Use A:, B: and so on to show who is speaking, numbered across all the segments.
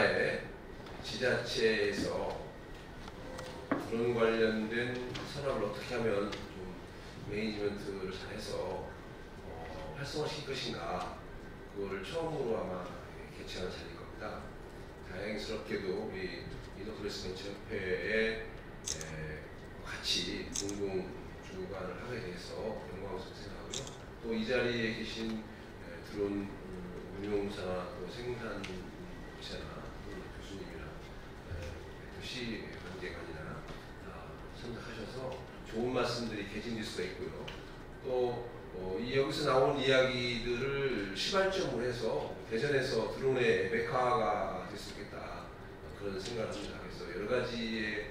A: 하나의 지자체에서 드론 관련된 산업을 어떻게 하면 좀 매니지먼트를 잘해서 활성화시킬 것인가, 그거를 처음으로 아마 개최한 자리일 겁니다. 다행스럽게도 우리 이노클래스벤처협회에 같이 공동 주관을 하게 돼서 영광스럽게 생각하고요. 또 이 자리에 계신 드론 운용사나 또 생산업체나 교수님이나 시 관계관이나 참석하셔서 좋은 말씀들이 개진될 수가 있고요. 또 여기서 나온 이야기들을 시발점으로 해서 대전에서 드론의 메카가 될 수 있겠다, 그런 생각을 합니다. 그래서 여러 가지의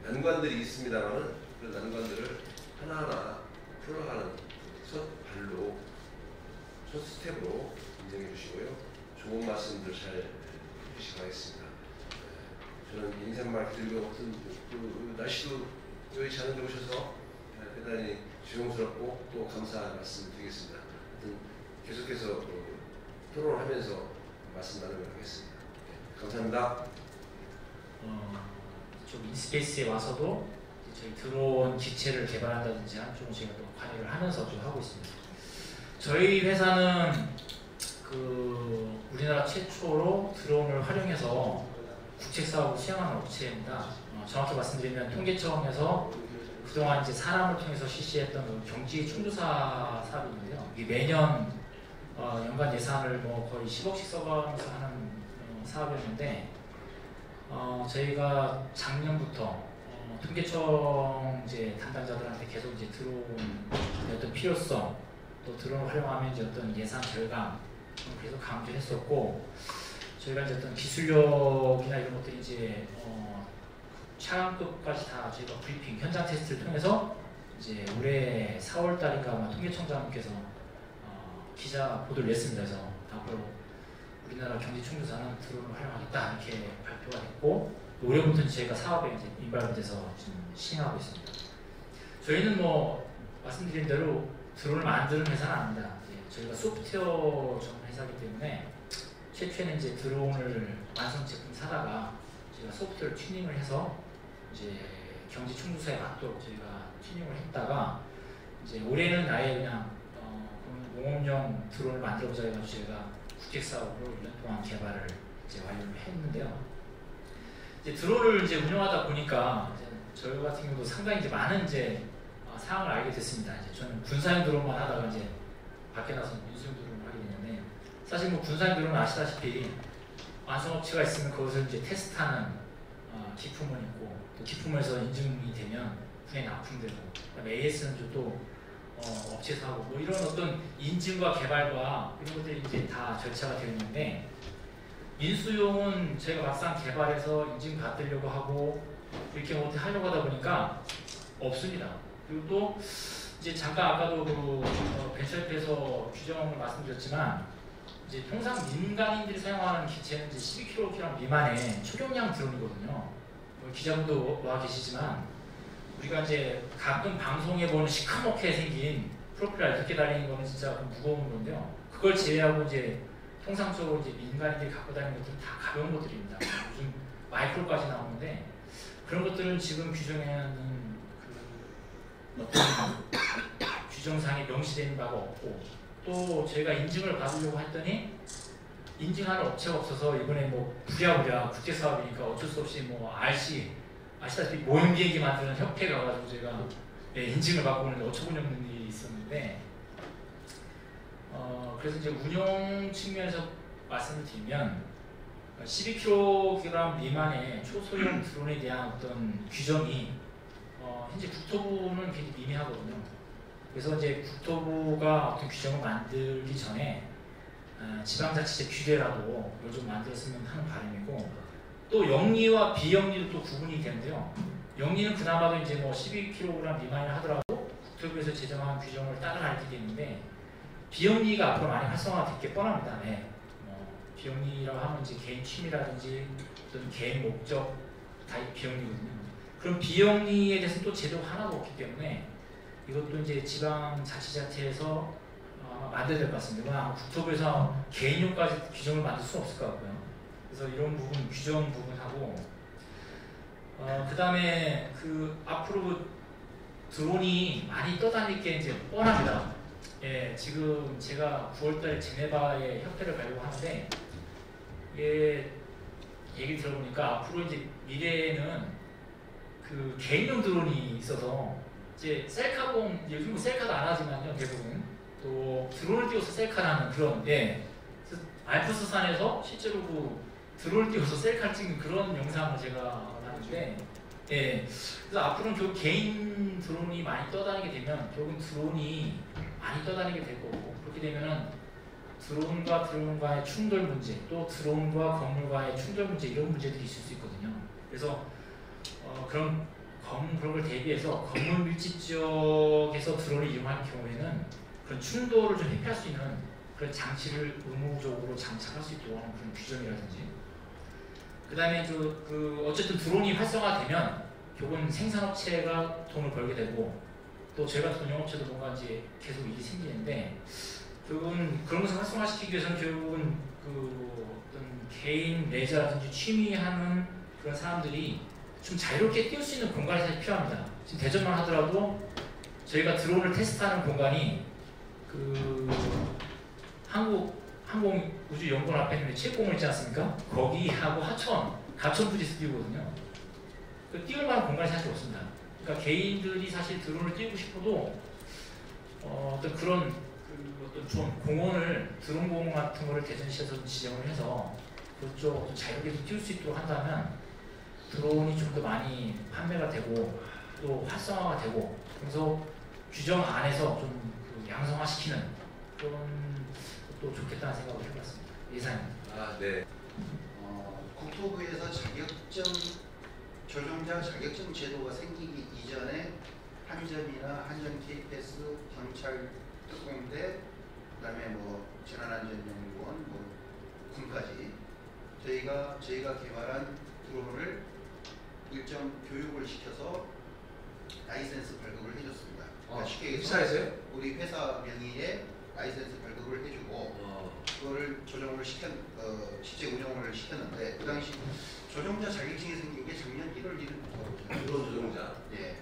A: 난관들이 있습니다만 그런 난관들을 하나하나 풀어가는 첫 발로, 첫 스텝으로 인정해 주시고요. 좋은 말씀들 잘 해주시기 바라겠습니다. 저는 인사말 드리고 그 날씨도 여의치 않은 데 오셔서 대단히 죄송스럽고 또 감사한 말씀 드리겠습니다. 하여튼 계속해서 토론을 하면서 말씀 나누도록 하겠습니다. 감사합니다.
B: 좀 인스페이스에 와서도 저희 드론 기체를 개발한다든지 한쪽은 제가 또 관여를 하면서 좀 하고 있습니다. 저희 회사는 우리나라 최초로 드론을 활용해서 국책사업을 수행하는 업체입니다. 정확히 말씀드리면 통계청에서 그동안 이제 사람을 통해서 실시했던 경지 충주사 사업인데요. 이게 매년 연간 예산을 거의 10억씩 써가면서 하는 사업이었는데, 저희가 작년부터 통계청 이제 담당자들한테 계속 이제 드론의 어떤 필요성, 또 드론을 활용하면 이제 어떤 예산 절감 계속 강조했었고, 저희가 이제 어떤 기술력이나 이런 것들이 이제 차관급까지 다 저희가 브리핑, 현장 테스트를 통해서 이제 올해 4월달인가 아마 통계청장님께서 기자 보도를 냈습니다. 그래서 앞으로 우리나라 경지 충주사는 드론을 활용하겠다 이렇게 발표가 됐고, 올해부터 저희가 사업에 이제 인발돼서 지금 시행하고 있습니다. 저희는 말씀드린 대로 드론을 만드는 회사는 아닙니다. 저희가 소프트웨어 전문 회사이기 때문에 최초에는 이제 드론을 완성 제품 사다가 저희가 소프트웨어 튜닝을 해서 이제 경지 충주사에 맞도록 저희가 튜닝을 했다가, 이제 올해는 아예 그냥 공업용 드론을 만들어보자 해가지고 저희가 국책사업으로 1년 동안 개발을 이제 완료를 했는데요. 이제 드론을 이제 운영하다 보니까 이제 저희 같은 경우도 상당히 이제 많은 이제 사항을 알게 됐습니다. 이제 저는 군사용 드론만 하다가 이제 밖에 나서 민수용 드론을 하게 됐는데, 사실 군사용 드론은 아시다시피 완성업체가 있으면 그것을 이제 테스트하는 기품은 있고, 또 기품에서 인증이 되면 군에 납품되고, 그다음에 AS는 또 업체에서 하고 이런 어떤 인증과 개발과 이런 것들이 이제 다 절차가 되어 있는데, 민수용은 저희가 막상 개발해서 인증 받으려고 하고 이렇게 하려고 하다 보니까 없습니다. 그리고 또 이제 잠깐 아까도 벤처협회에서 규정을 말씀드렸지만, 이제 통상 민간인들이 사용하는 기체는 이제 12kg 미만의 초경량 드론이거든요. 기자분도 와 계시지만, 우리가 이제 가끔 방송에 보는 시커멓게 생긴 프로펠러 이렇게 달리는 거는 진짜 무거운 건데요. 그걸 제외하고 이제 통상적으로 이제 민간인들이 갖고 다니는 것들은 다 가벼운 것들입니다. 요즘 마이크로까지 나오는데, 그런 것들은 지금 규정에는 어떤 규정상에 명시되는 바가 없고, 또 저희가 인증을 받으려고 했더니 인증하는 업체가 없어서 이번에 부랴부랴 국제사업이니까 어쩔 수 없이 RC 아시다시피 모형 비행기 만드는 협회가 가지고 저희가 인증을 받고 오는데 어처구니없는 일이 있었는데, 그래서 이제 운용 측면에서 말씀을 드리면 12kg 미만의 초소형 드론에 대한 어떤 규정이 현재 국토부는 굉장히 미미하거든요. 그래서 이제 국토부가 어떤 규정을 만들기 전에 지방자치제 규례라도 이걸 좀 만들었으면 하는 바람이고, 또 영리와 비영리도 또 구분이 되는데요. 영리는 그나마도 이제 12kg 미만이라 하더라도 국토부에서 제정한 규정을 따라가야 되겠는데, 비영리가 앞으로 많이 활성화될 게 뻔합니다. 네. 비영리라고 하면 이제 개인 취미라든지 어떤 개인 목적 다 비영리거든요. 그럼 비영리에 대해서는 또 제도가 하나도 없기 때문에 이것도 이제 지방자치자체에서 만들어야 될 것 같습니다. 국토부에서 개인용까지 규정을 만들 수는 없을 것 같고요. 그래서 그래서 이런 부분, 규정 부분하고 그 다음에 그 앞으로 드론이 많이 떠다닐 게 이제 뻔합니다. 예, 지금 제가 9월달에 제네바에 협회를 가려고 하는데 예, 얘기 들어보니까 앞으로 이제 미래에는 그 개인용 드론이 있어서 이제 셀카봉 요즘 셀카도 안 하지만요 대부분 또 드론을 띄워서 셀카를 하는 그런 예, 알프스산에서 실제로 그 드론을 띄워서 셀카를 찍는 그런 영상을 제가 봤는데 예, 그래서 앞으로는 결국 개인 드론이 많이 떠다니게 되면 결국은 드론이 많이 떠다니게 될 거고 그렇게 되면은 드론과 드론과의 충돌 문제 또 드론과 건물과의 충돌 문제 이런 문제들이 있을 수 있거든요. 그래서 그런 걸 대비해서 건물 밀집 지역에서 드론을 이용할 경우에는 그런 충돌을 좀 회피할 수 있는 그런 장치를 의무적으로 장착할 수 있도록 하는 그런 규정이라든지 그 다음에 어쨌든 드론이 활성화되면 결국은 생산업체가 돈을 벌게 되고 또 저희 같은 영업체도 뭔가 이제 계속 일이 생기는데 결국은 그런 것을 활성화시키기 위해서는 결국은 그 어떤 개인 레저라든지 취미하는 그런 사람들이 좀 자유롭게 뛸 수 있는 공간이 사실 필요합니다. 지금 대전만 하더라도 저희가 드론을 테스트하는 공간이 그 한국우주연구원 앞에 있는 체육공원 있지 않습니까? 거기하고 가천 부지에서 뛰거든요. 그 띄울 만한 공간이 사실 없습니다. 그러니까 개인들이 사실 드론을 띄우고 싶어도 어떤 그런 어떤 좀 공원을 드론 공원 같은 거를 대전시에서 지정을 해서 그쪽 자유롭게 띄울 수 있도록 한다면 드론이 좀 더 많이 판매가 되고 또 활성화가 되고 그래서 규정 안에서 좀 그 양성화시키는 그런 것도 좋겠다는 생각을 해봤습니다. 예상입니다.
A: 아, 네.
C: 국토부에서 조종자 자격증 제도가 생기기 이전에 한전이나 한전 KPS, 경찰 특공대, 그다음에 뭐 재난안전연구원, 군까지 저희가 개발한 드론을 일정 교육을 시켜서 라이센스 발급을 해줬습니다. 그러니까 쉽게
A: 회사에서요?
C: 우리 회사 명의의 라이센스 발급을 해주고 그거를 조정을 실제 운영을 시켰는데 그 당시 조종자 자격증이 생긴 게 작년 1월 1일부터
A: 드론 조종자.
C: 예.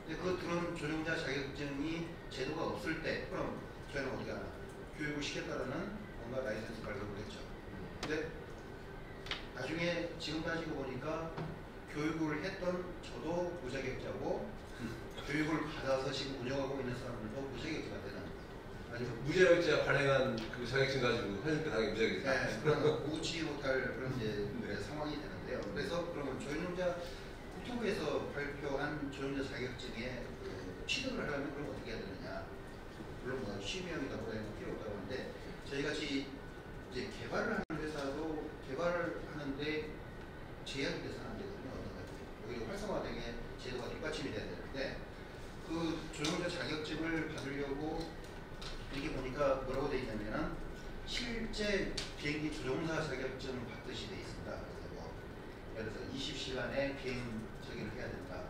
C: 근데 그 드론 조종자 자격증이 제도가 없을 때 그럼 저희는 어떻게 하나? 교육을 시켰다라는 뭔가 라이센스 발급을 했죠. 근데 나중에 지금 따지고 보니까 교육을 했던 저도 무자격자고 교육을 받아서 지금 운영하고 있는 사람들도 무자격자가 되는 거예요.
A: 무자격자 발행한 그 자격증 가지고 하니까 당연히 무자격자.
C: 네, 그런 우지 못할 그런 이제 상황이 되는데요. 그래서 그러면 국토부에서 발표한 조종자 자격증에 취득을 하려면 그럼 어떻게 해야 되느냐? 물론 뭐 취미형이라고 해서 필요 없다고 하는데 저희 같이 이제 개발을 하는 회사도 개발을 하는데 제약이 돼서는 안 되거든요. 여기 활성화되게 제도가 뒷받침이 돼야 되는데 그 조종자 자격증을 받으려고 이렇게 보니까 뭐라고 되어 있냐면은 실제 비행기 조종사 자격증 받듯이 되어 있습니다. 그래서 뭐 예를 들어서 20시간의 비행 저기를 해야 된다.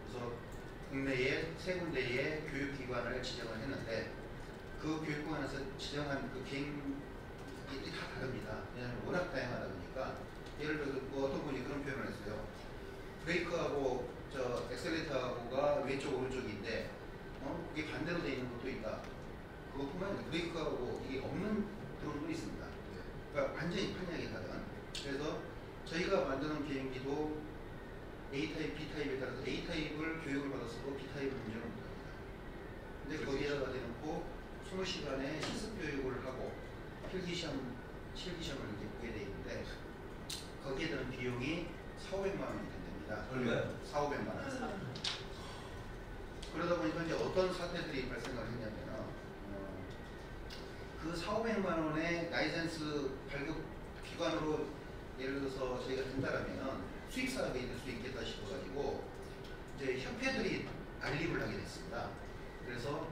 C: 그래서 국내에 세 군데의 교육기관을 지정을 했는데 그 교육기관에서 지정한 그 비행기 다 다릅니다. 왜냐하면 워낙 다양하다 보니까 예를 들어서 뭐 어떤 분이 그런 표현을 했어요. 브레이크하고 엑셀레이터하고가 왼쪽 오른쪽인데 이게 반대로 되어 있는 것도 있다. 그것뿐만 아니라 브레이크하고 이게 없는 드론도 있습니다. 그러니까 완전히 판이하게 다른. 그래서 저희가 만드는 비행기도 A타입, B타입에 따라서 A타입을 교육을 받았어도 B타입을 운전을 못합니다. 근데 거기에다가 대놓고 20시간의 실습 교육을 하고 실기시험을 이렇게 보게 돼 있는데 거기에 드는 비용이 4,500만 원이 된답니다.
A: 얼마요?
C: 4,500만 원. 그러다 보니까 이제 어떤 사태들이 발생을 했냐면 그 4,500만 원의 라이센스 발급 기관으로 예를 들어서 저희가 된다라면 수익 사업이 될 수 있겠다 싶어가지고 이제 협회들이 난립을 하게 됐습니다. 그래서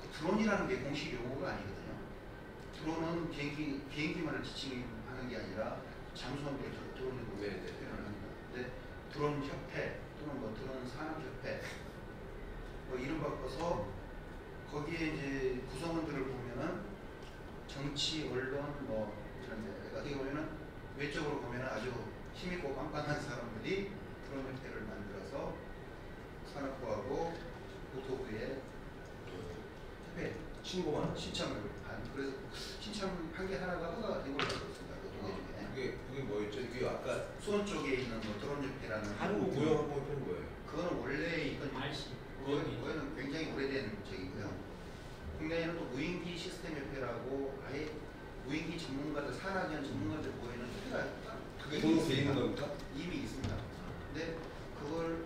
C: 그 드론이라는 게 공식 용어가 아니거든요. 드론은 비행기만을 지칭하는 게 아니라 잠수함도 드론으로 표현을 합니다. 근데 드론 협회 또는 뭐 드론 산업협회 뭐 이름 바꿔서 거기에 이제 구성원들을 보면은 정치, 언론 뭐 이런 데 어떻게 보면은 외적으로 보면 아주 힘있고 빵빵한 사람들이 드론 협회를 만들어서 산업부하고 국토부에 협회 신청을 한, 그래서 신청한 게 하나가 허가가 된 걸로 알고 있습니다. 그 동네 중에.
A: 그게 뭐였죠? 이게 아까
C: 수원 쪽에 있는 뭐 드론 협회라는
A: 한국 무역항공협회는 뭐예요?
C: 그거는 원래 있던
B: RC.
C: 그거는 굉장히 오래된 적이고요. 국내에는 또 무인기 시스템 협회라고 아예 무인기 전문가들, 산학연 전문가들 모이는 협회가
A: 그게 등록돼 있는 겁니까?
C: 이미 있습니다. 근데 그걸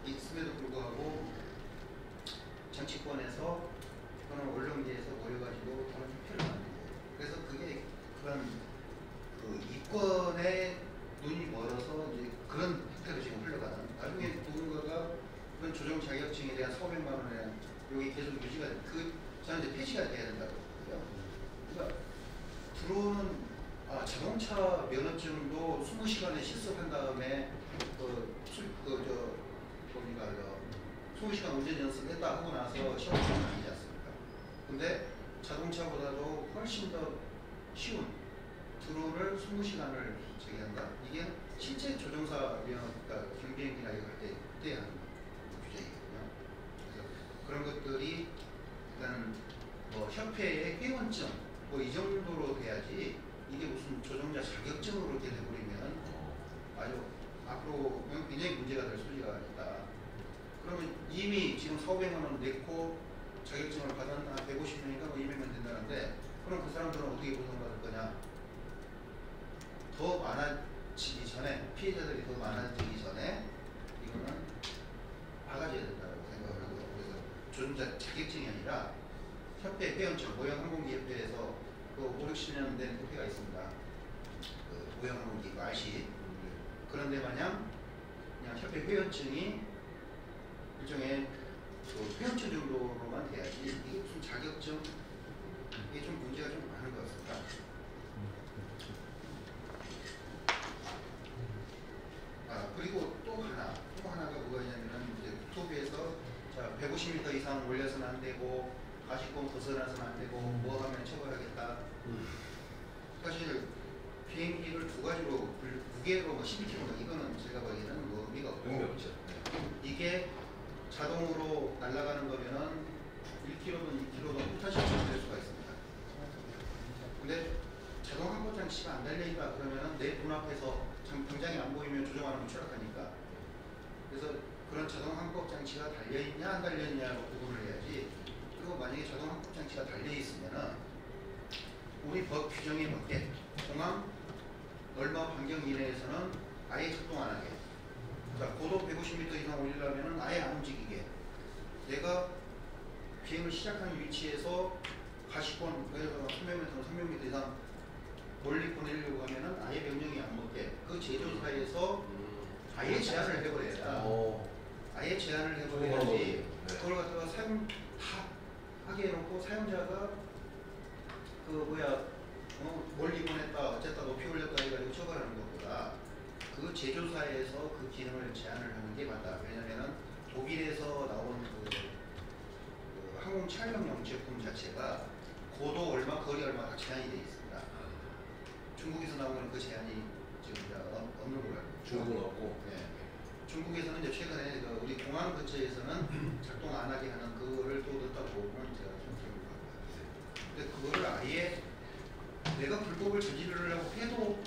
C: 있음에도 불구하고 정치권에서 또는 언론계에서 모여가지고 그런 협회를 만들고, 그래서 그게 그런 그 이권에 눈이 멀어서 이제 그런 형태로 지금 흘러가는, 나중에 누군가가 그런 조정 자격증에 대한 400만 원에 대한 여기 계속 유지가 저는 이제 폐지가 돼야 된다고 보고요. 그러니까 들어오는 자동차 면허증도 20시간에 실습한 다음에 20시간 운전 연습했다 하고 나서 시험 치는 거 아니지 않습니까? 근데 자동차보다도 훨씬 더 쉬운 드론을 20시간을 저기 한다? 이게 실제 조종사 면허가 경비행기나 이거 할 때 그때 하는 규정이거든요. 그래서 그런 것들이 일단 뭐 협회의 회원증 뭐 이 정도로 돼야지, 이게 무슨 조종자 자격증으로 이렇게 돼버리면 아주 앞으로 굉장히 문제가 될 소지가 있다. 그러면 이미 지금 400만 원 냈고 자격증을 받은 한 150명인가 뭐 200명 된다는데, 그럼 그 사람들은 어떻게 보상받을 거냐? 더 많아지기 전에, 피해자들이 더 많아지기 전에 이거는 막아줘야 된다고 생각을 하고요. 그래서 조종자 자격증이 아니라 협회 회원증, 모형항공기협회에서 그 5, 60년 된 협회가 있습니다. 그 모형항공기 그 RC. 그런데 마냥 그냥 협회 회원증이 일종의 그 회원증 정도로만 돼야지, 이게 무슨 자격증, 이게 좀 문제가 좀 많은 것 같습니다. 그리고 또 하나가 뭐가 있냐면은 이제 국토부에서 자 150m 이상 올려서는 안 되고 가시권 벗어나서는 안 되고 뭐 하면 처벌하겠다. 사실 비행기를 두 가지로 무게로 뭐 12kg 이거는 제가 보기에는 뭐 의미가 없고,
A: 없죠.
C: 이게 자동으로 날아가는 거면은 1kg든 2kg든 후타시 될 수가 있습니다. 근데 자동 항법 장치가 안 달려있다 그러면은 내 눈앞에서 당장이 안 보이면 조종하는 건 추락하니까, 그래서 그런 자동 항법 장치가 달려있냐 안 달려있냐로 구분을 해야지. 그리고 만약에 자동 항법 장치가 달려있으면은 우리 법 규정에 맞게 공항 얼마 반경 이내에서는 아예 작동 안 하게, 자 고도 150m 이상 올리려면은 아예 안 움직이게, 내가 비행을 시작하는 위치에서 가시권 300m 이상 멀리 보내려고 하면은 아예 명령이 안 먹게, 그 제조사에서 아예 제한을 해버려야, 아예 제한을 해버려야지. 그걸 갖다가 하게 해놓고 사용자가 멀리 보냈다 어쨌다 높이 올렸다 해가지고 처벌하는 것보다 그 제조사에서 그 기능을 제한을 하는 게 맞다. 왜냐면은 독일에서 나온 그 항공 촬영용 제품 자체가 고도 얼마, 거리 얼마 다 제한이 되어 있습니다. 중국에서 나오는 그 제한이 지금 없는 걸로 알고 있습니다.
A: 중국은 없고.
C: 네. 중국에서는 이제 최근에 우리 공항 근처에서는 작동 안 하게 하는 그거를 또 넣었다고 보면 제가 좀 기억을 하고 있어요. 근데 그거를 아예 내가 불법을 저지르려고 해도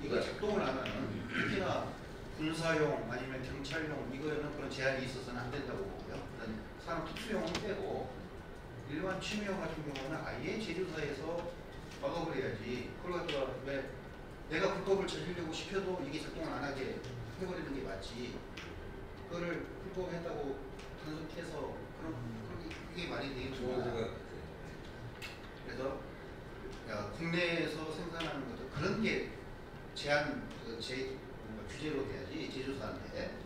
C: 이거 작동을 안 하는, 특히나 군사용 아니면 경찰용 이거에는 그런 제한이 있어서는 안 된다고 보고요. 그런 산업 특수용은 빼고 일반 취미용 같은 경우는 아예 제조사에서 막아버려야지. 그걸 갖다가 왜 내가 불법을 저지르려고 시켜도 이게 작동을 안 하게 해버리는 게 맞지. 그거를 불법했다고 단속해서 그게 말이 되겠구나. 그래서 국내에서 생산하는 것도 그런 게 규제로 돼야지. 제조사한테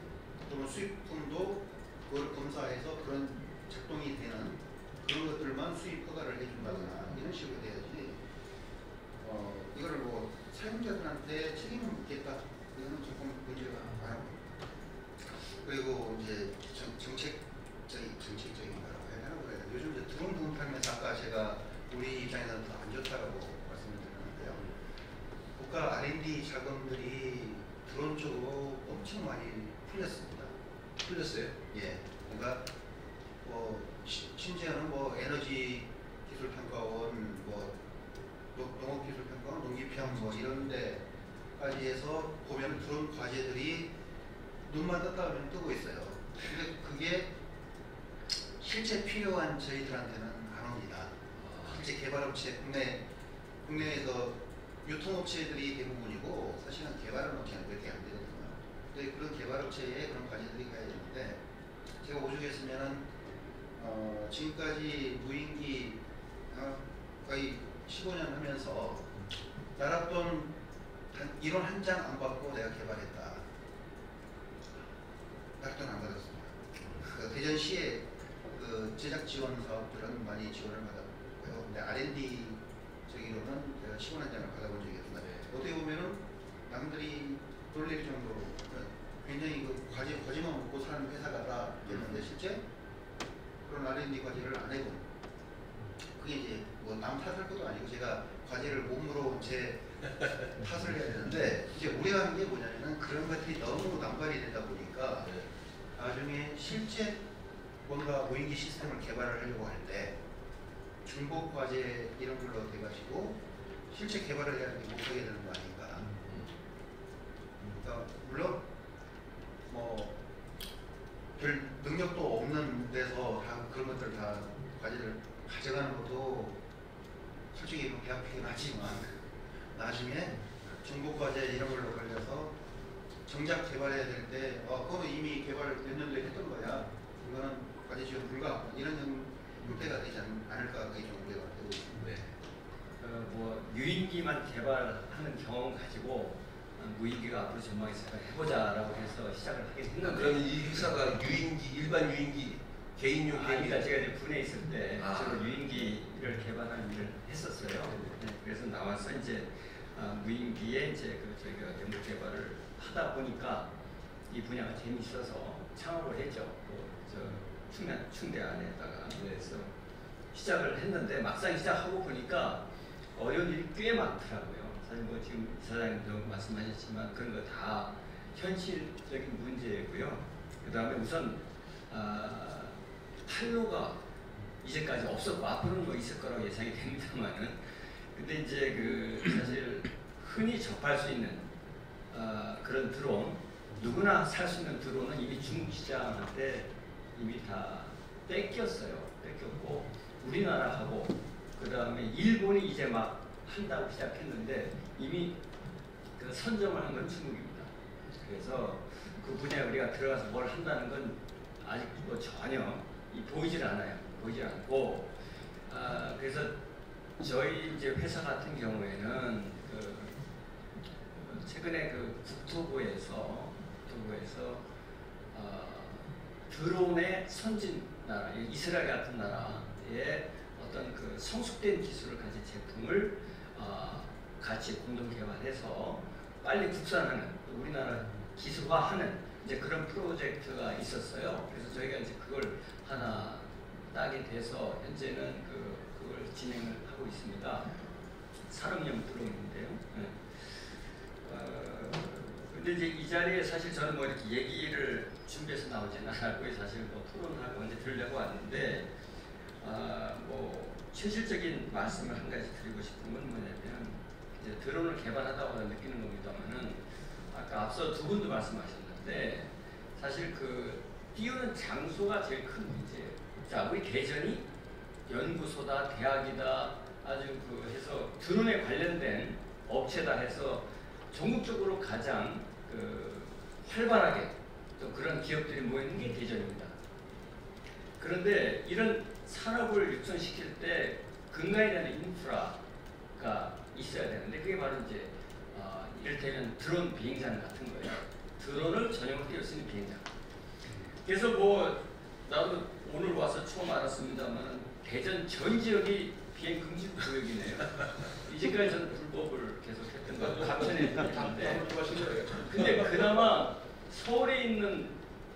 C: 또는 수입품도 그걸 검사해서 그런 작동이 되는 그런 것들만 수입 허가를 해준다거나 이런 식으로 돼야지. 이거를 뭐 사용자들한테 책임을 묻겠다, 이거는 조금 문제가 많아요. 그리고 이제 정책적인 거라고 해야 되나 그래요. 요즘 이제 드론 부분하면서 아까 제가 우리 입장에서는 더 안 좋다고 말씀을 드렸는데요. 국가 R&D 자금 자금들이 드론 쪽으로 엄청 많이 풀렸습니다.
A: 풀렸어요?
C: 예. 그러니까 뭐 심지어는 뭐 에너지 기술 평가원, 뭐 농업 기술 평가원, 농기평 뭐 이런 데까지 해서 보면 드론 과제들이 눈만 떴다 하면 뜨고 있어요. 근데 그게 실제 필요한 저희들한테는 안 옵니다. 실제 개발업체, 국내에서 유통업체들이 대부분이고 사실은 개발업체는 그렇게 안 되거든요. 근데 그런 개발업체에 그런 과제들이 가야 되는데 제가 오죽했으면은 지금까지 무인기 거의 15년 하면서 나랏돈 이론 한 장 안 받고 내가 개발했다. 나랏돈 안 받았습니다. 그 대전시에 그 제작 지원 사업들은 많이 지원을 받았고요. 근데 R&D 저기로는 제가 15년 장을 받아본 적이 없습니다. 어떻게 보면은 남들이 놀릴 정도로 굉장히 그 과제만 먹고 사는 회사가 됐는데 실제 그런 R&D 과제를 안 해본. 그게 이제 뭐 남 탓할 것도 아니고 제가 과제를 몸으로 제 탓을 해야 되는데 이제 우려하는 게 뭐냐면은 그런 것들이 너무 남발이 되다 보니까 나중에 실제 뭔가 무인기 시스템을 개발을 하려고 할 때 중복 과제 이런 걸로 돼가지고 실제 개발을 해야 하는데 못하게 되는 거 아닌가. 그러니까 물론 뭐 별 능력도 없는 데서 다 그런 것들 다 과제를 가져가는 것도 솔직히 뭐 배 아프긴 하지만 나중에 중복 과제 이런 걸로 걸려서 정작 개발해야 될 때 그거는 이미 개발 몇 년도에 했던 거야. 이거는 과제 지원 불가 이런 형태가 되지 않을까 그게 좀 우려가 되고 있습니다.
D: 네. 뭐 유인기만 개발하는 경험 가지고 무인기가 앞으로 전망해서 해보자라고 해서 시작을 하게 됐는데.
A: 그러면 이 회사가 유인기 일반 유인기 개인용
D: 그러니까 제가 이제 군에 있을 때
A: 아.
D: 주로 유인기를 개발하는 일을 했었어요. 네, 그래서 나와서 이제 무인기에 이제 그 저희가 연구 개발을 하다 보니까 이 분야가 재밌어서 창업을 했죠. 충대 안에다가. 그래서 시작을 했는데 막상 시작하고 보니까 어려운 일이 꽤 많더라고요. 사실 뭐 지금 이사장님도 말씀하셨지만 그런 거 다 현실적인 문제고요. 그 다음에 우선 판로가 이제까지 없었고 앞으로는 뭐 있을 거라고 예상이 됩니다만은 근데 이제 그 사실 흔히 접할 수 있는 그런 드론 누구나 살 수 있는 드론은 이미 중국 시장한테 이미 다 뺏겼어요. 뺏겼고 우리나라하고 그 다음에 일본이 이제 막 한다고 시작했는데 이미 그 선점을 한 건 중국입니다. 그래서 그 분야에 우리가 들어가서 뭘 한다는 건 아직 뭐 전혀 보이질 않아요. 보이질 않고 그래서 저희 이제 회사 같은 경우에는 최근에 그 국토부에서 드론의 선진 나라, 이스라엘 같은 나라의 어떤 그 성숙된 기술을 가진 제품을 같이 공동 개발해서 빨리 국산하는 우리나라 기술화하는 이제 그런 프로젝트가 있었어요. 그래서 저희가 이제 그걸 하나 따게 돼서 현재는 그걸 진행을 하고 있습니다. 산업용 드론인데요. 네. 근데 이제 이 자리에 사실 저는 뭐 이렇게 얘기를 준비해서 나오지는 않았고 사실 뭐 토론하고 이제 들으려고 왔는데 뭐 실질적인 말씀을 한 가지 드리고 싶은 건 뭐냐면 이제 드론을 개발하다 보다 느끼는 겁니다만은 아까 앞서 두 분도 말씀하셨는데 사실 그 띄우는 장소가 제일 큰 문제예요. 자, 우리 대전이 연구소다, 대학이다, 아주 그 해서 드론에 관련된 업체다 해서 전국적으로 가장 그 활발하게 또 그런 기업들이 모이는 게 대전입니다. 그런데 이런 산업을 육성시킬 때 근간이 되는 인프라가 있어야 되는데 그게 바로 이제 이를테면 드론 비행장 같은 거예요. 드론을 전용으로 띄울 수 있는 비행장. 그래서 뭐 나도 오늘 와서 처음 알았습니다만 대전 전 지역이 비행 금지 구역이네요. 이제까지 저는 불법을 계속했던 거 감천에 있는데 근데 그나마 서울에 있는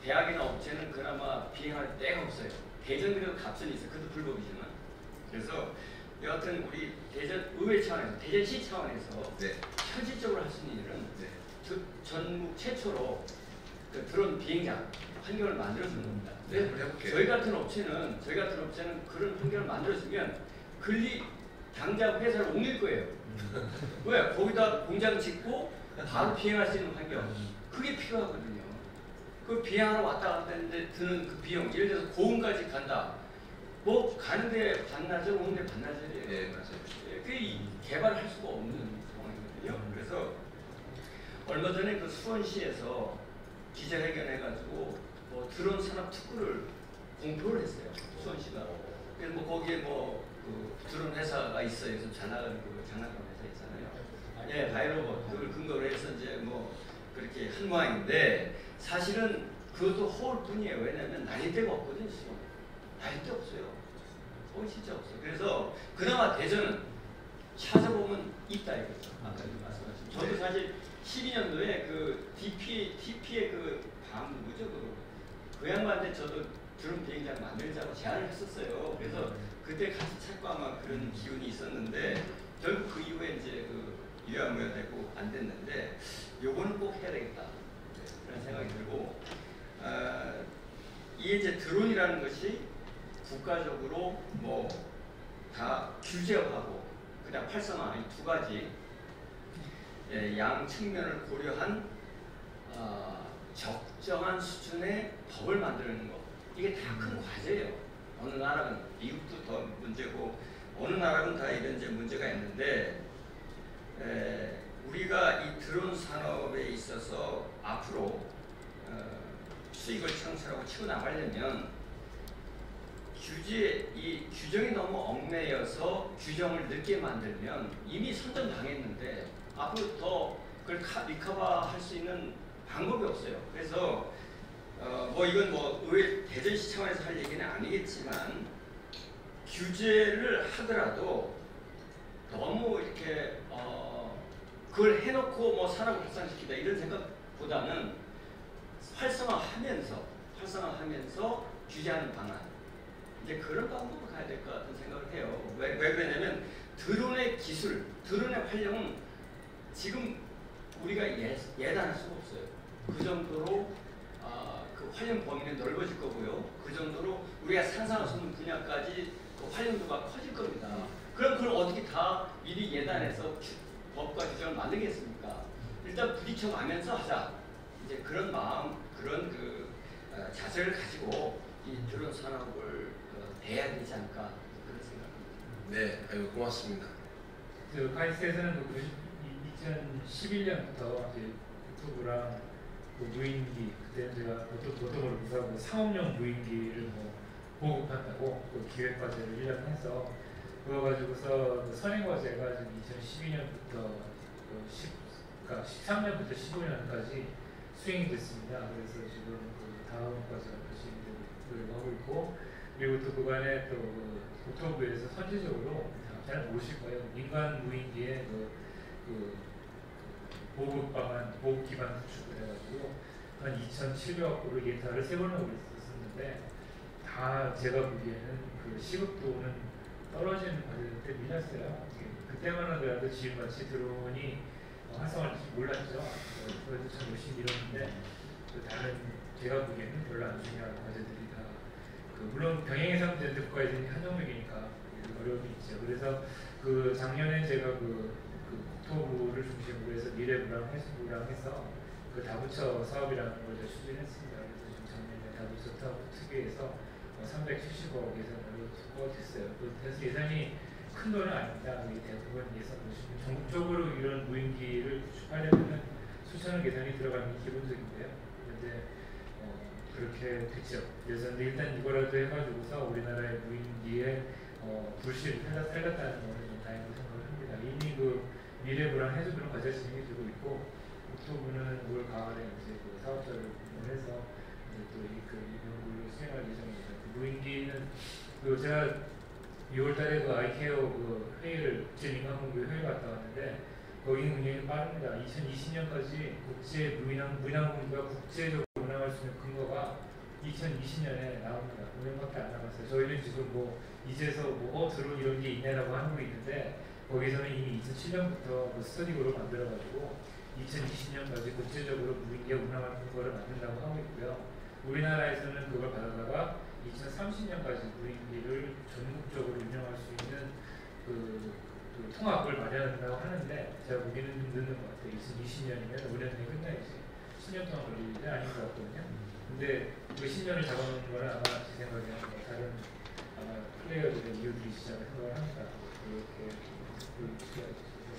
D: 대학이나 업체는 그나마 비행할 데가 없어요. 대전 그래도 갑천이 있어요. 그것도 불법이지만. 그래서 여하튼 우리 대전 의회 차원에서, 대전시 차원에서
A: 네.
D: 현실적으로 할 수 있는 일은
A: 네.
D: 전국 최초로 그 드론 비행장 환경을 만들어주는 겁니다.
A: 네, 한번 해볼게요.
D: 저희 같은 업체는 그런 환경을 만들어주면 당장 회사를 옮길 거예요. 왜? 거기다 공장 짓고 바로 비행할 수 있는 환경. 그게 필요하거든요. 그 비행하러 왔다 갔다 했는데 드는 그 비용, 예를 들어서 고흥까지 간다. 뭐 가는데 반나절, 오는데 반나절이에요.
A: 네, 맞아요.
D: 그게 개발할 수가 없는 상황이거든요. 그래서 얼마 전에 그 수원시에서 기자회견해가지고 뭐 드론 산업 특구를 공표를 했어요. 수원시가. 그래서 뭐 거기에 그 드론 회사가 있어요. 그래서 잘 나가는 그 장난감 회사 있잖아요. 예, 바이로봇 그걸 근거로 해서 이제 뭐 그렇게 한 모양인데 사실은 그것도 허울뿐이에요. 왜냐하면 날릴 데가 없거든요. 수원. 날릴 데 없어요. 진짜 없어요. 그래서 그나마 대전은 찾아보면 있다 이거죠. 아까 말씀하신. 저도 사실 12년도에 그 DP의 그 누구죠? 그 양반한테 저도 드론 비행장 만들자고 제안을 했었어요. 그래서 그때 같이 찾고 아마 그런 기운이 있었는데 결국 그 이후에 이제 그 유야무야 되고 안 됐는데 요거는 꼭 해야 되겠다. 그런 생각이 들고 이게 이제 드론이라는 것이 국가적으로 뭐 다 규제하고 그냥 활성화 이 두 가지 양 측면을 고려한 적정한 수준의 법을 만드는 것 이게 다 큰 과제예요. 어느 나라는 미국도 더 문제고 어느 나라는 다 이런 이제 문제가 있는데 우리가 이 드론 산업에 있어서 앞으로 수익을 창출하고 치고 나가려면 이 규정이 너무 얽매여서 규정을 늦게 만들면 이미 선전당했는데 앞으로 더 그걸 리커버할 수 있는 방법이 없어요. 그래서 뭐 이건 뭐 의회 대전시 차원에서 할 얘기는 아니겠지만 규제를 하더라도 너무 이렇게 그걸 해놓고 뭐 산업을 활성화시키다 이런 생각보다는 활성화하면서 규제하는 방안 이제 그런 방법으로 가야 될 것 같은 생각을 해요. 왜 그러냐면 드론의 기술, 드론의 활용은 지금 우리가 예단할 수가 없어요. 그 정도로 그 활용 범위는 넓어질 거고요. 그 정도로 우리가 상상할 수 없는 분야까지 그 활용도가 커질 겁니다. 그럼 그걸 어떻게 다 미리 예단해서 법과 규정을 만들겠습니까? 일단 부딪혀가면서 하자. 이제 그런 마음, 그런 그 자세를 가지고 이 드론 산업을 대해야 되지 않을까 그런 생각입니다.
A: 네, 아이고 고맙습니다.
E: 그 카이스트에서는 2011년부터 이제 유튜브랑 뭐 무인기 그때는 제가 보통으로 무사하고 상업용 무인기를 뭐 보급한다고 그 기획과제를 1년 해서 그거 가지고서 선행과제가 지금 2012년부터 그러니까 13년부터 15년까지 수행이 됐습니다. 그래서 지금 그 다음 과제가 열심히 하고 있고 그리고 또 그간에 또 국토부에서 선제적으로 잘 모르실 거예요. 민간 무인기의 그 보급 방안, 보급 기반 구축을 해가지고 한 2,700억 불을 예타를 3번을 올렸었는데 다 제가 보기에는 그 시급도는 떨어지는 과제한테 밀렸어요. 그때만 하더라도 지금같이 드론이 활성화될지 몰랐죠. 그래서 참 열심히 밀었는데 그 다른 제가 보기에는 별로 안 중요한 과제들이 다 물론 병행해상되는데 국가에서는 한정적이니까 어려움이 있죠. 그래서 그 작년에 제가 그 국토부를 중심으로 해서 미래부랑 해수부랑 해서 그 다부처 사업이라는 걸 추진했습니다. 그래서 지금 작년에 다부처 사업 특위에서 370억 예산으로 투입됐어요. 그래서 예산이 큰 돈은 아닙니다. 대부분 예산 보시면 전국적으로 이런 무인기를 구축하려면 수천억 예산이 들어가는 게 기본적인데요. 그런데 그렇게 됐죠. 그래서 일단 이거라도 해가지고서 우리나라의 무인기에 불씨를 살렸다는 거는 좀 다행히 생각을 합니다. 이미 그 미래부랑 해수부랑 과제 진행해주고 있고 국토부는 올 가을에 이제 그 사업자를 공모해서 이제 또 그 연구를 수행할 예정입니다. 그 무인기는 그 제가 6월달에 그 아이케어 그 회의를 국제민간공교 회의 갔다 왔는데 거기는 굉장히 빠릅니다. 2020년까지 국제 무인항공기가 국제적으로 운항할 수 있는 근거가 2020년에 나옵니다. 5년밖에 안 남았어요. 저희는 지금 뭐 이제서 뭐 드론 이런 게 있네라고 하고 있는데 거기서는 이미 2007년부터 그 스터디그룹을 만들어가지고 2020년까지 국제적으로 무인기가 운항하는 거를 만든다고 하고 있고요. 우리나라에서는 그걸 받아다가 2030년까지 무인기를 전국적으로 운영할 수 있는 그 통합을 마련한다고 하는데 제가 보기에는 좀 늦는 것 같아요. 2020년이면 5년 내에 끝나야지 10년 동안 걸릴 일은 아닌 것 같거든요. 근데 그 10년을 잡아놓는 거는 아마 제 생각에는 뭐 다른 아마 플레이어들의 이유들이 시작을 생각을 합니다.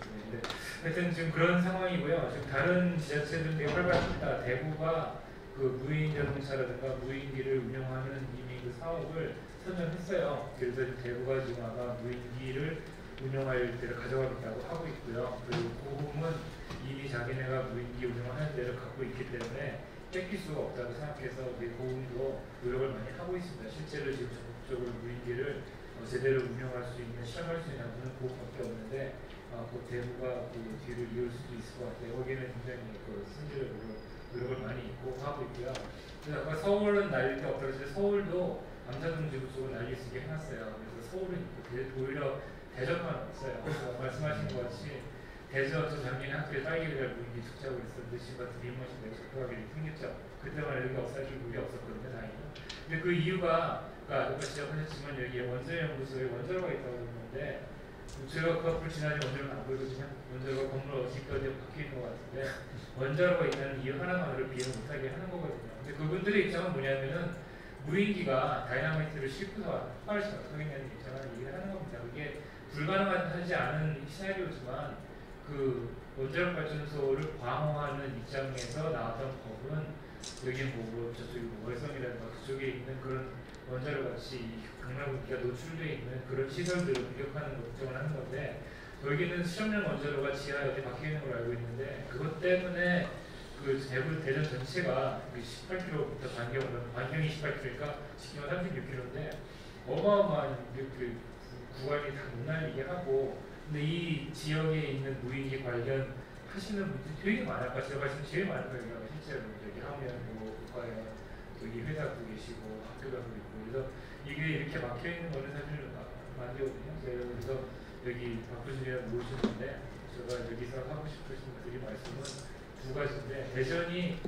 E: 그런데 하여튼 지금 그런 상황이고요. 지금 다른 지자체들은 되게 활발합니다. 대구가 그 무인 자동차라든가 무인기를 운영하는 이미 그 사업을 선정했어요. 그래서 대구가 지금 아마 무인기를 운영할 때를 가져가겠다고 하고 있고요. 그리고 고흥은 이미 자기네가 무인기 운영하는 데를 갖고 있기 때문에 뺏길 수가 없다고 생각해서 우리 고흥도 노력을 많이 하고 있습니다. 실제로 지금 전국적으로 무인기를 제대로 운영할 수 있는, 실험할 수 있는 부분은 고흥밖에 없는데 그 대구가 그 뒤를 이을 수도 있을 것 같아요. 거기는 굉장히 그 순조롭고 노력을 많이 있고 하고 있고요. 그래서 아까 서울은 날릴 게 없다고 했을 때 서울도 남자동 지구 쪽을 날릴 수 있게 해놨어요. 그래서 서울은 있고 오히려 대전만 없어요. 말씀하신 것 같이 대전 저 작년에 학교에 딸기를 무인기 축제하고 있었는데 지금 같은 비무엇이 되게 접촉하게 생겼죠. 그때만 여기가 없어질 일이 없었거든요, 다행히. 근데 그 이유가 아까 지적하셨지만 여기에 원자연구소에 원자로가 있다고 그러는데 제가 그 앞을 지나니 원자로는 안 보이거든요. 원자로가 건물 어디까지 박혀 있는 것 같은데 원자로가 있다는 이유 하나만으로 비행을 못하게 하는 거거든요. 근데 그분들의 입장은 뭐냐면은 무인기가 다이나마이트를 싣고서 폭발시켜 서겠냐는 입장을 얘기를 하는 겁니다. 그게 불가능하지 않은 시나리오지만 그 원자력 발전소를 방어하는 입장에서 나왔던 법은 여기 뭐 저쪽이 뭐 월성이라든가 그쪽에 있는 그런 원자력 같이 강력기가 노출되어 있는 그런 시설들을 공격하는 걱정을 하는 건데 여기는 수정용 원자로가 지하에 어디 박혀 있는 걸 알고 있는데 그것 때문에 그 대구 대전 전체가 18km부터 반경이 18km니까 지키면 36km인데 어마어마한 그 구간이 다 못 날리게 하고 근데 이 지역에 있는 무인기 관련 하시는 분들이 되게 많아요. 제가 봤을 때 제일 많은 거예요. 실제로 여기 하면 뭐 국가에 여기 회사도 계시고 학교도 있고 그래서 이게 이렇게 막혀 있는 거는 사실 만들거든요. 그래서 여기 박부진이랑 모르시는데 제가 여기서 하고 싶으신 분들이 말씀은 두 가지인데 대전이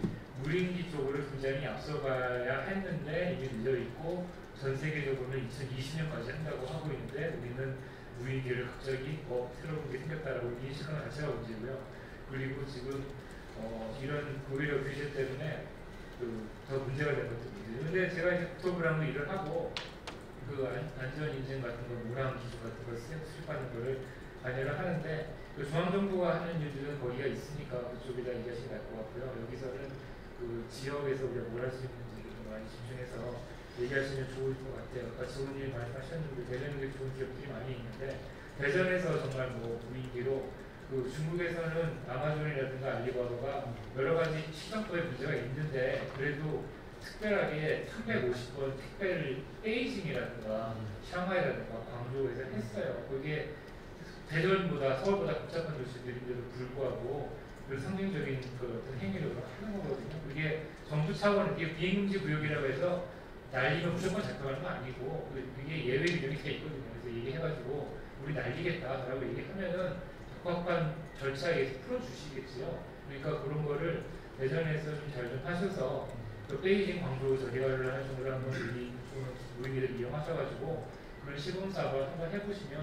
E: 무인기 쪽으로 굉장히 앞서가야 했는데 이미 늦어 있고 전 세계적으로는 2020년까지 한다고 하고 있는데 우리는 무인기를 갑자기 새로운 게 생겼다라고 인식하는 자체가 문제고요. 그리고 지금 이런 고위력 규제 때문에 더 문제가 되는 것도 문제죠. 근데 제가 이제 국토부랑도 일을 하고 그 안전 인증 같은 거, 모랑 기준 같은 걸 수립하는 거를 관여를 하는데 그 중앙정부가 하는 일들은 거기가 있으니까 그쪽에다 얘기하시면 될 것 같고요. 여기서는 그 지역에서 우리가 뭘 할 수 있는지 좀 많이 집중해서 얘기하시면 좋을 것 같아요. 아까 좋은 일 말씀하셨는데 대전에 좋은 기업들이 많이 있는데 대전에서 정말 뭐 무인기로 그 중국에서는 아마존이라든가 알리바바가 여러 가지 시정법에 문제가 있는데 그래도 특별하게 350번 택배를 베이징이라든가 샹하이라든가 광저우에서 했어요. 그게 대전보다 서울보다 복잡한 도시들인데도 불구하고 그 상징적인 그 어떤 행위를 하는 거거든요. 그게 정부 차원은 이게 비행금지 구역이라고 해서 날리면 무조건 잡혀가는 거 아니고 그게 예외 규정이 돼 있거든요. 그래서 얘기해가지고 우리 날리겠다라고 얘기하면은 적합한 절차에서 풀어주시겠지요. 그러니까 그런 거를 대전에서 좀 잘 좀 하셔서 그 베이징 광주 저리가를 하는 정도로 한번 무인기를 이용하셔가지고 그런 시범 사업을 한번 해보시면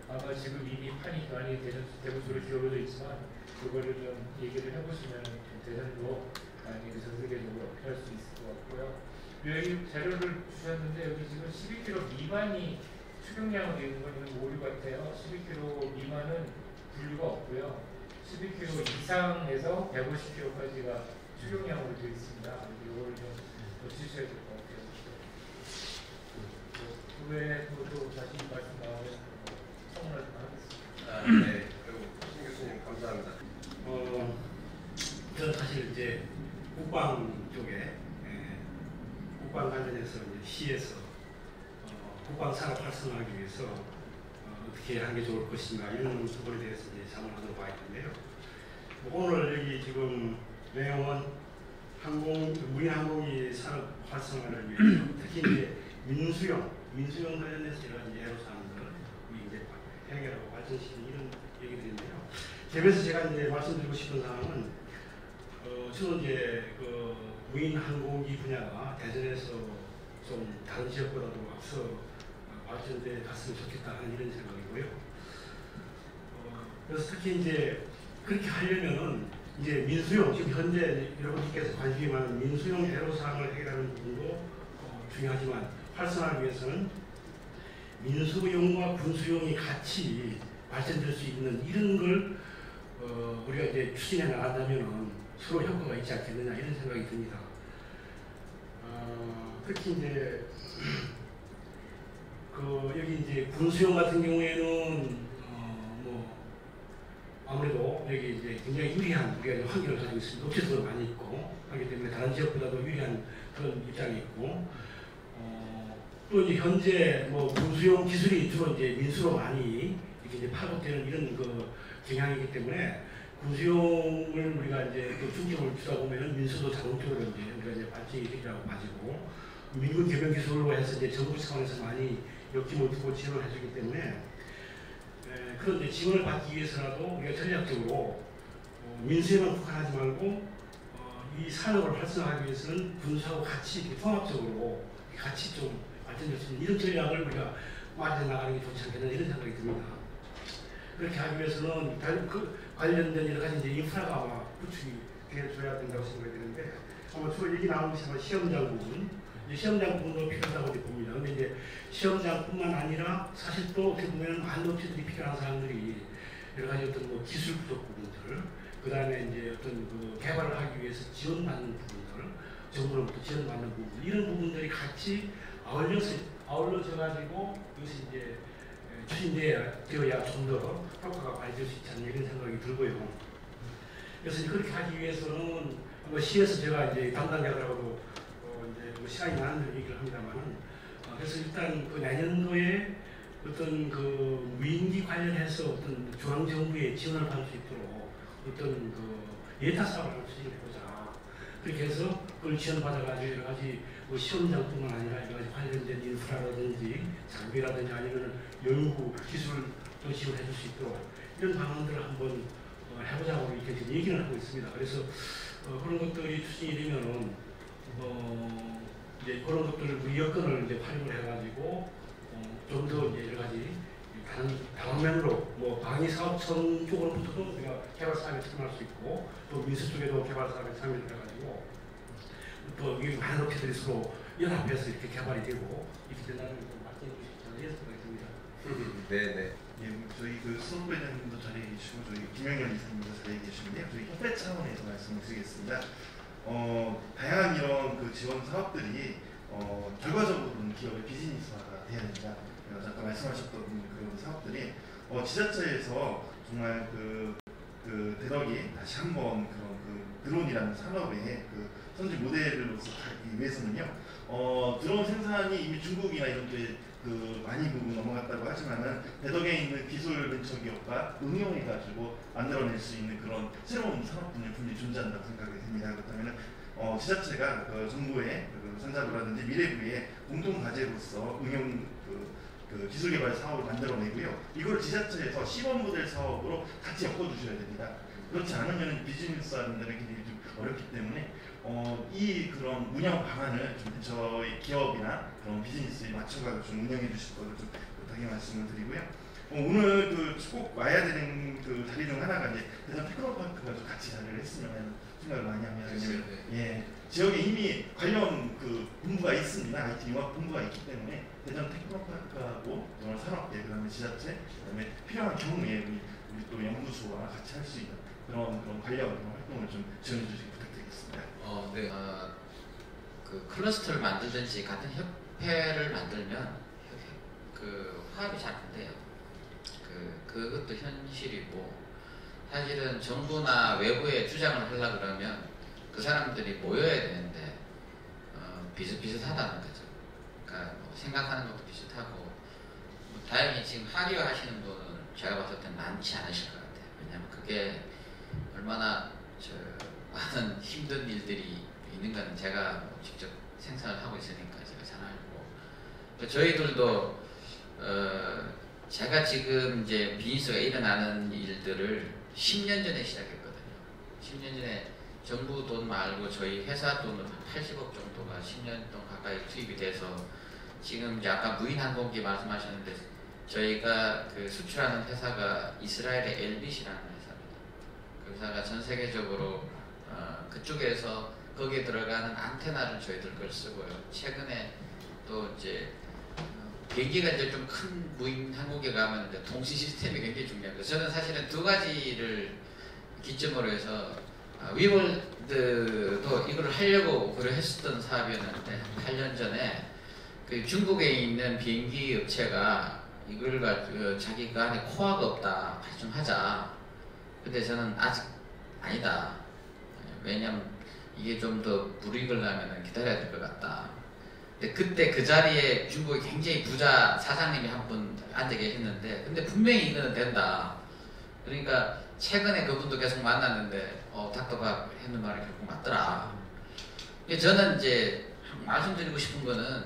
E: 아마 지금 이미 판이 많이 대구 쪽으로 기울어져 있지만 그거를 좀 얘기를 해보시면 좀 대전도 많이 전 세계적으로 어필할 수 있을 것 같고요. 여기 자료를 주셨는데 여기 지금 12km 미만이 추경량으로 되어 있는 건 이건 오류 같아요. 12km 미만은 분류가 없고요. 12km 이상에서 150km까지가 추경량으로 되어 있습니다. 이거를 좀 고치셔야 될 것 같아요. 그 외에 또 다시 말씀 나오면 청문을 하겠습니다.
A: 네. 그리고 신 교수님 감사합니다.
F: 저는 사실 이제 국방 쪽에 국방 관련해서 이제 시에서 국방 산업 활성화하기 위해서 어떻게 하는 게 좋을 것인가 이런 부분에 대해서 이제 자문하도록 하겠는데요. 오늘 여기 지금 명원 무인 항공기 산업 활성화를 위해서 특히 이제 민수용 관련해서 여러 가지 애로사항들을 이제 해결하고 발전시키는 이런 얘기들인데요. 그래서 제가 이제 말씀드리고 싶은 사항은 저는 이제 그 무인 항공기 분야가 대전에서 좀 다른 지역보다도 앞서 발전돼 갔으면 좋겠다 하는 이런 생각이고요. 그래서 특히 이제 그렇게 하려면은 이제 민수용, 지금 현재 여러분께서 관심이 많은 민수용 애로사항을 해결하는 부분도 중요하지만 활성화를 위해서는 민수용과 군수용이 같이 발전될 수 있는 이런 걸 우리가 이제 추진해 나간다면 서로 효과가 있지 않겠느냐 이런 생각이 듭니다. 특히 이제 여기 이제 군수용 같은 경우에는 아무래도 여기 이제 굉장히 유리한 우리가 환경을 가지고 있습니다. 업체도 많이 있고 하기 때문에 다른 지역보다도 유리한 그런 입장이 있고 또 이제 현재 군수용 기술이 주로 이제 민수로 많이 이렇게 이제 파급되는 이런 그 경향이기 때문에 군수용을 우리가 이제 또 중점을 주다 보면은 민수도 자동적으로 이제 우리가 이제 발전이 되리라고 봐지고 민군 개변 기술로 해서 이제 정부 차원에서 많이 역임을 두고 지원을 해주기 때문에 그런 지원을 받기 위해서라도 우리가 전략적으로 민수에만 국한하지 말고 이 산업을 활성화하기 위해서는 군수하고 같이 통합적으로 같이 좀 발전될 수 있는 이런 전략을 우리가 마련해 나가는 게 좋지 않겠나 이런 생각이 듭니다. 그렇게 하기 위해서는 관련된 여러 가지 이제 인프라가 아마 구축이 되어줘야 된다고 생각이 되는데 아마 주로 얘기 나오는 것이 시험장 부분, 시험장 부분도 필요하다고 봅니다. 근데 이제 시험장뿐만 아니라 사실 또 어떻게 보면 많은 업체들이 필요한 사람들이 여러 가지 어떤 기술 부족 부분들, 그 다음에 이제 어떤 그 개발을 하기 위해서 지원받는 부분들, 정부로부터 지원받는 부분들, 이런 부분들이 같이 아울러져 가지고 이것이 이제 추진되어야 좀 더 효과가 발휘될 수 있지 않나 이런 생각이 들고요. 그래서 그렇게 하기 위해서는 시에서 제가 이제 담당자들하고도 이제 시간이 나는 대로 얘기를 합니다만은 그래서 일단 그 내년도에 어떤 그 무인기 관련해서 어떤 중앙 정부의 지원을 받을 수 있도록 어떤 그 예타 사업을 할 수 있게 해보자. 그렇게 해서 그걸 지원받아가지고 여러 가지 시험장뿐만 아니라 여러 가지 관련된 인프라라든지 장비라든지 아니면 연구 기술도 지원해줄 수 있도록 이런 방안들을 한번 해보자고 이렇게 지금 얘기를 하고 있습니다. 그래서 그런 것들이 추진이 되면은 이제 그런 것들을 우리 여건을 이제 활용을 해가지고 좀 더 이제 여러 가지 다방면으로 방위 사업청 쪽으로부터도 우리가 개발 사업에 참여할 수 있고 또 민수 쪽에도 개발 사업에 참여를 해가지고 또 이 많은 업체들이 서로 연합해서 이렇게 개발이 되고 이렇게 된다는 걸 말씀해 주시면 이런 생각이 듭니다.
A: 네네.
G: 예, 저희 그 손부회장님도 자리에 계시고 저희 김영현 이사님도 자리에 계시는데요. 저희 협회 차원에서 말씀을 드리겠습니다. 다양한 이런 그 지원 사업들이 결과적으로는 기업의 비즈니스화가 돼야 된다. 잠깐 말씀하셨던 그런 사업들이 지자체에서 정말 그 대덕이 다시 한번 그런 그 드론이라는 산업의 그 선지 모델로서 가기 위해서는요. 드론 생산이 이미 중국이나 이런 데 그 많이 부분 넘어갔다고 하지만은 대덕에 있는 기술 벤처 기업과 응용해가지고 만들어낼 수 있는 그런 새로운 산업분야 분명히 존재한다고 생각이 됩니다. 그렇다면은 지자체가 정부의 산자부라든지 미래부의 공동 과제로서 응용 그 기술 개발 사업을 만들어내고요. 이걸 지자체에서 시범 모델 사업으로 같이 엮어주셔야 됩니다. 그렇지 않으면 비즈니스 하는 데는 굉장히 좀 어렵기 때문에 이 그런 운영 방안을 좀 저희 기업이나 그런 비즈니스에 맞춰가지고 좀 운영해 주실 거를 좀 부탁의 말씀을 드리고요. 오늘 꼭 와야 되는 그 자리 중 하나가 이제 대전 테크노파크가 좀 같이 자리를 했으면 하는 생각을 많이 합니다. 왜냐면 예, 지역에 이미 관련 그 본부가 있습니다. IT 융합 본부가 있기 때문에 대전 테크노파크하고 산업계 그다음에 지자체 그다음에 필요한 경우에 우리 또 연구소와 같이 할 수 있는 그런 관련 활동을 좀 지원해 주시기 부탁드리겠습니다.
H: 네. 그 클러스터를 만들든지 같은 협회를 만들면 그 화합이 잘 안 돼요. 그것도 현실이고 사실은 정부나 외부에 주장을 하려고 그러면 그 사람들이 모여야 되는데 비슷비슷하다는 거죠. 그러니까 생각하는 것도 비슷하고 다행히 지금 하려 하시는 분은 제가 봤을 땐 많지 않으실 것 같아요. 왜냐하면 그게 얼마나 많은 힘든 일들이 있는 건 제가 뭐 직접 생산을 하고 있으니까 제가 잘 알고, 저희들도 제가 지금 이제 비즈니스가 일어나는 일들을 10년 전에 시작했거든요. 10년 전에 정부 돈 말고 저희 회사 돈으로 한 80억 정도가 10년 동안 가까이 투입이 돼서, 지금 이제 아까 무인항공기 말씀하셨는데 저희가 그 수출하는 회사가 이스라엘의 엘빗이라는 회사입니다. 그 회사가 전 세계적으로 그쪽에서 거기에 들어가는 안테나를 저희들 걸 쓰고요. 최근에 또 이제 비행기가 이제 좀 큰 무인 항공기에 가면 이제 통신 시스템이 굉장히 중요합니다. 저는 사실은 두 가지를 기점으로 해서 위월드도 이걸 하려고 그래 했었던 사업이었는데, 8년 전에 그 중국에 있는 비행기 업체가 이걸 가지고 자기가 안에 코어가 없다, 발전하자. 근데 저는 아직 아니다. 왜냐면 이게 좀 더 불이익을려면 기다려야 될 것 같다. 근데 그때 그 자리에 중국의 굉장히 부자 사장님이 한 분 앉아 계셨는데, 근데 분명히 이거는 된다. 그러니까 최근에 그분도 계속 만났는데 닥터가 했는 말이 결국 맞더라. 저는 이제 말씀드리고 싶은 거는,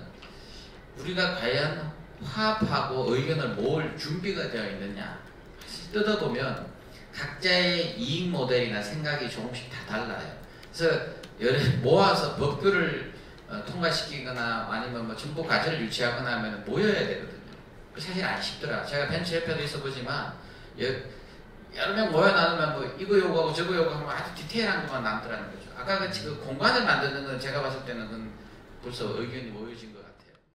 H: 우리가 과연 화합하고 의견을 모을 준비가 되어 있느냐. 뜯어보면 각자의 이익 모델이나 생각이 조금씩 다 달라요. 그래서 모아서 법규를 통과시키거나 아니면 뭐 정보 과제를 유치하거나 하면 모여야 되거든요. 사실 안 쉽더라. 제가 벤처협회도 있어보지만 여러 명 모여 나누면 뭐 이거 요구하고 저거 요구하면 아주 디테일한 것만 남더라는 거죠. 아까 그 공간을 만드는 건 제가 봤을 때는 벌써 의견이 모여진 거